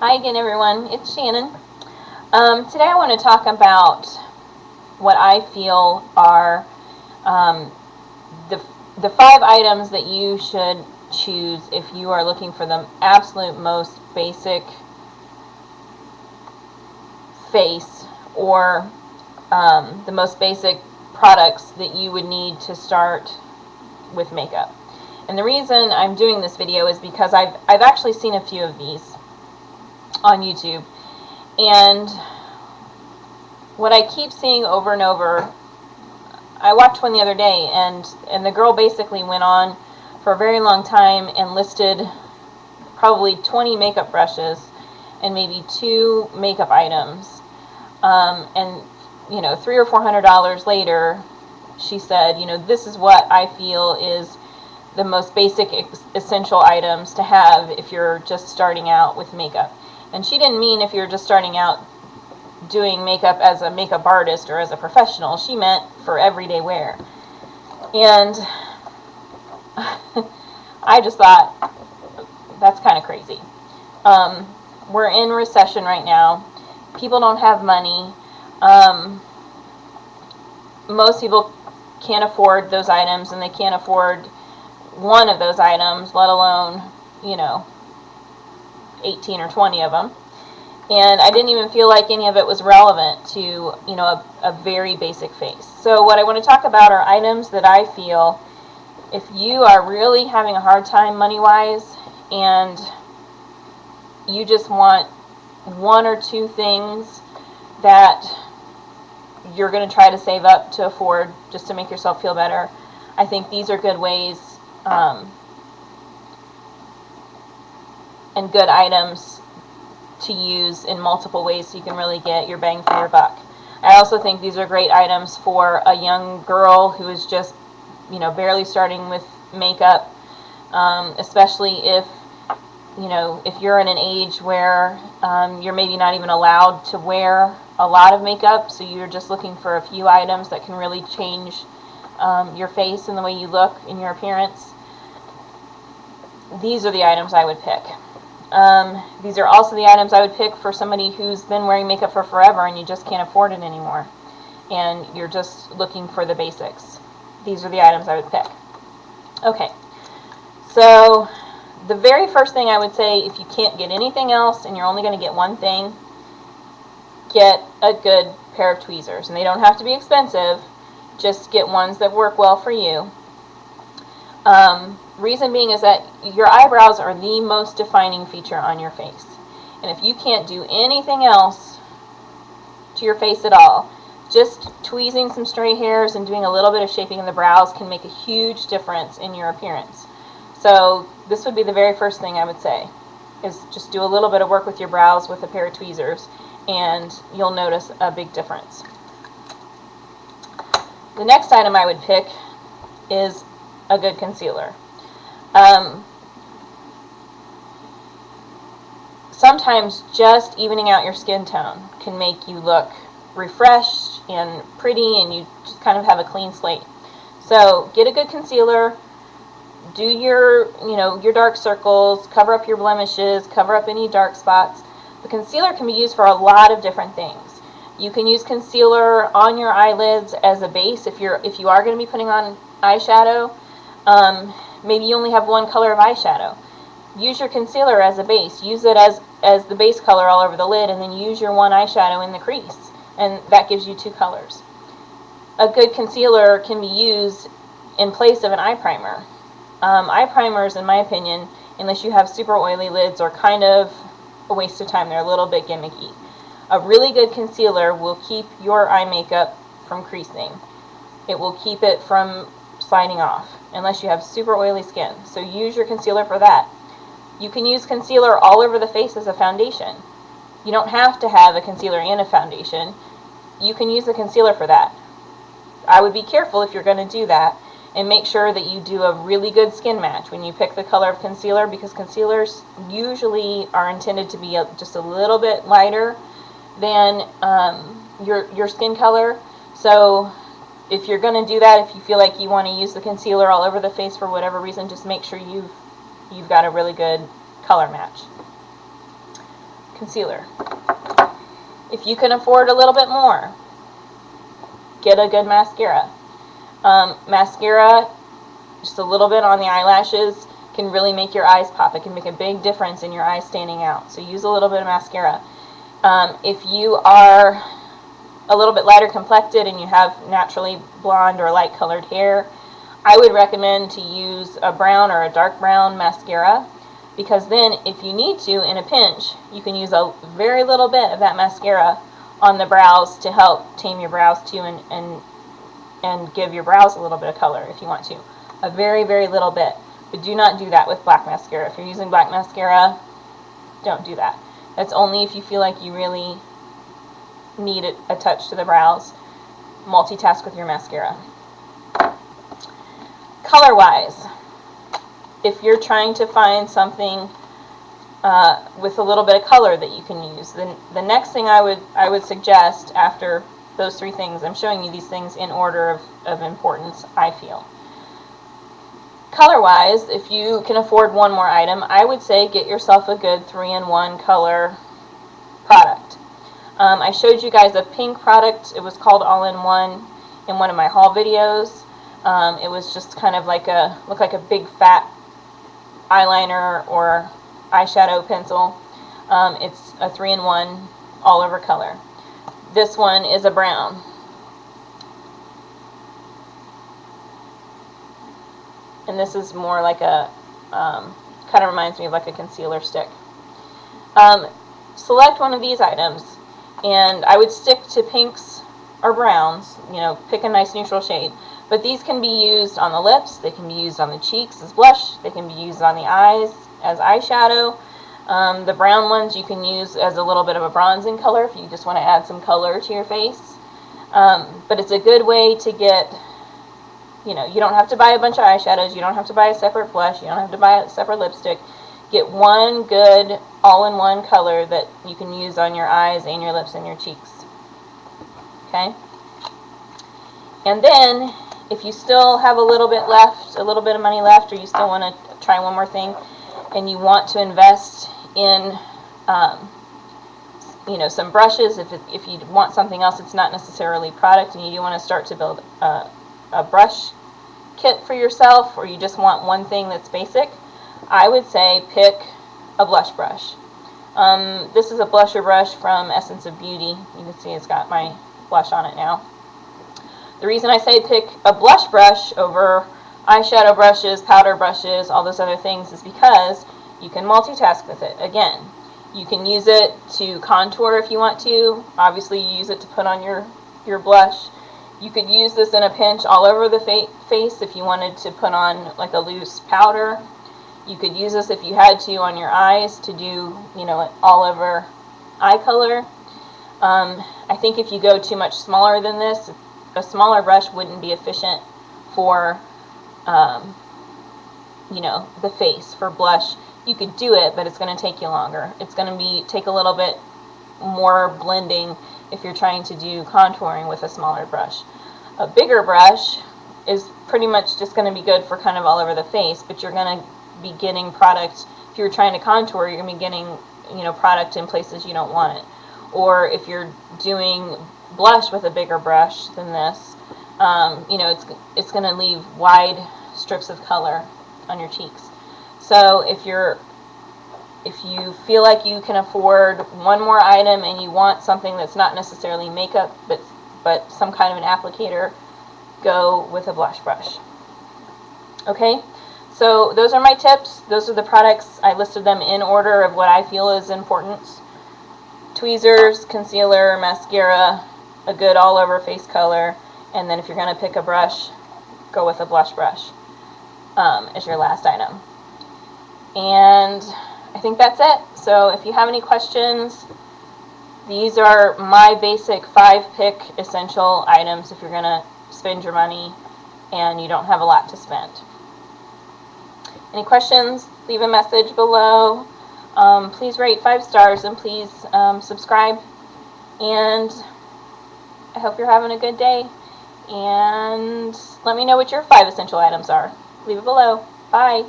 Hi again, everyone. It's Shannon. Today I want to talk about what I feel are um, the, the 5 items that you should choose if you are looking for the absolute most basic face or the most basic products that you would need to start with makeup. And the reason I'm doing this video is because I've actually seen a few of these on YouTube. And what I keep seeing over and over, I watched one the other day, and the girl basically went on for a very long time and listed probably 20 makeup brushes and maybe 2 makeup items. And you know, $300 or $400 later, she said, you know, this is what I feel is the most basic essential items to have if you're just starting out with makeup. And she didn't mean if you're just starting out doing makeup as a makeup artist or as a professional. She meant for everyday wear. And I just thought, that's kind of crazy. We're in recession right now. People don't have money. Most people can't afford those items, and they can't afford one of those items, let alone, you know, 18 or 20 of them. And I didn't even feel like any of it was relevant to, you know, a very basic face. So what I want to talk about are items that I feel, if you are really having a hard time money-wise and you just want 1 or 2 things that you're going to try to save up to afford just to make yourself feel better, I think these are good ways and good items to use in multiple ways so you can really get your bang for your buck. I also think these are great items for a young girl who is just, you know, barely starting with makeup, especially if, you know, if you're in an age where you're maybe not even allowed to wear a lot of makeup, so you're just looking for a few items that can really change your face and the way you look and your appearance. These are the items I would pick. These are also the items I would pick for somebody who's been wearing makeup for forever and you just can't afford it anymore, and you're just looking for the basics. These are the items I would pick. Okay, so the very first thing I would say, if you can't get anything else and you're only going to get one thing, get a good pair of tweezers. And they don't have to be expensive, just get ones that work well for you. Reason being is that your eyebrows are the most defining feature on your face. And if you can't do anything else to your face at all, just tweezing some stray hairs and doing a little bit of shaping in the brows can make a huge difference in your appearance. So this would be the very first thing I would say, is just do a little bit of work with your brows with a pair of tweezers, and you'll notice a big difference. The next item I would pick is a good concealer. Sometimes just evening out your skin tone can make you look refreshed and pretty, and you just kind of have a clean slate. So get a good concealer, do your, you know, your dark circles, cover up your blemishes, cover up any dark spots. The concealer can be used for a lot of different things. You can use concealer on your eyelids as a base if you are going to be putting on eyeshadow. Maybe you only have one color of eyeshadow. Use your concealer as a base. Use it as the base color all over the lid, and then use your one eyeshadow in the crease, and that gives you 2 colors. A good concealer can be used in place of an eye primer. Eye primers, in my opinion, unless you have super oily lids, are kind of a waste of time. They're a little bit gimmicky. A really good concealer will keep your eye makeup from creasing. It will keep it from sliding off, unless you have super oily skin. So use your concealer for that. You can use concealer all over the face as a foundation. You don't have to have a concealer and a foundation. You can use the concealer for that. I would be careful if you're going to do that, and make sure that you do a really good skin match when you pick the color of concealer, because concealers usually are intended to be just a little bit lighter than your skin color. So if you're going to do that, if you feel like you want to use the concealer all over the face for whatever reason, just make sure you've got a really good color match. concealer. If you can afford a little bit more, get a good mascara. Mascara, just a little bit on the eyelashes, can really make your eyes pop. It can make a big difference in your eyes standing out. So use a little bit of mascara. If you are a little bit lighter complected and you have naturally blonde or light colored hair, I would recommend to use a brown or a dark brown mascara, because then if you need to, in a pinch, you can use a very little bit of that mascara on the brows to help tame your brows too, and give your brows a little bit of color if you want to. A very, very little bit. But do not do that with black mascara. If you're using black mascara, don't do that. That's only if you feel like you really need a touch to the brows. Multitask with your mascara. Color-wise, if you're trying to find something with a little bit of color that you can use, then the next thing I would suggest after those three things, I'm showing you these things in order of importance, I feel. Color-wise, if you can afford one more item, I would say get yourself a good 3-in-1 color product. I showed you guys a pink product. It was called All-in-One in one of my haul videos. It was just kind of like looked like a big fat eyeliner or eyeshadow pencil. It's a 3-in-1 all over color. This one is a brown. And this is more like a, kind of reminds me of like a concealer stick. Select one of these items, and I would stick to pinks or browns, you know, pick a nice neutral shade. But these can be used on the lips, they can be used on the cheeks as blush, they can be used on the eyes as eyeshadow. The brown ones you can use as a little bit of a bronzing color if you just want to add some color to your face. But it's a good way to get, you know, you don't have to buy a bunch of eyeshadows, you don't have to buy a separate blush, you don't have to buy a separate lipstick. Get one good all-in-one color that you can use on your eyes and your lips and your cheeks. Okay? And then, if you still have a little bit left, a little bit of money left, or you still want to try one more thing, and you want to invest in, you know, some brushes, if you want something else that's not necessarily product, and you do want to start to build a brush kit for yourself, or you just want one thing that's basic, I would say pick a blush brush. This is a blusher brush from Essence of Beauty. You can see it's got my blush on it now. The reason I say pick a blush brush over eyeshadow brushes, powder brushes, all those other things is because you can multitask with it. Again, you can use it to contour if you want to. Obviously, you use it to put on your blush. You could use this in a pinch all over the face if you wanted to put on like a loose powder. You could use this if you had to on your eyes to do, you know, all over eye color. I think if you go too much smaller than this, a smaller brush wouldn't be efficient for, you know, the face, for blush. You could do it, but it's going to take you longer. It's going to take a little bit more blending if you're trying to do contouring with a smaller brush. A bigger brush is pretty much just going to be good for kind of all over the face, but you're going to be getting product. If you're trying to contour, you're going to be getting, you know, product in places you don't want it. Or if you're doing blush with a bigger brush than this, you know, it's going to leave wide strips of color on your cheeks. So if you feel like you can afford one more item and you want something that's not necessarily makeup but some kind of an applicator, go with a blush brush. Okay, so those are my tips. Those are the products. I listed them in order of what I feel is important. Tweezers, concealer, mascara, a good all over face color, and then if you're going to pick a brush, go with a blush brush as your last item. And I think that's it. So if you have any questions, these are my basic 5-pick essential items if you're going to spend your money and you don't have a lot to spend. Any questions? Leave a message below. Please rate 5 stars and please subscribe. And I hope you're having a good day. And let me know what your 5 essential items are. Leave it below. Bye.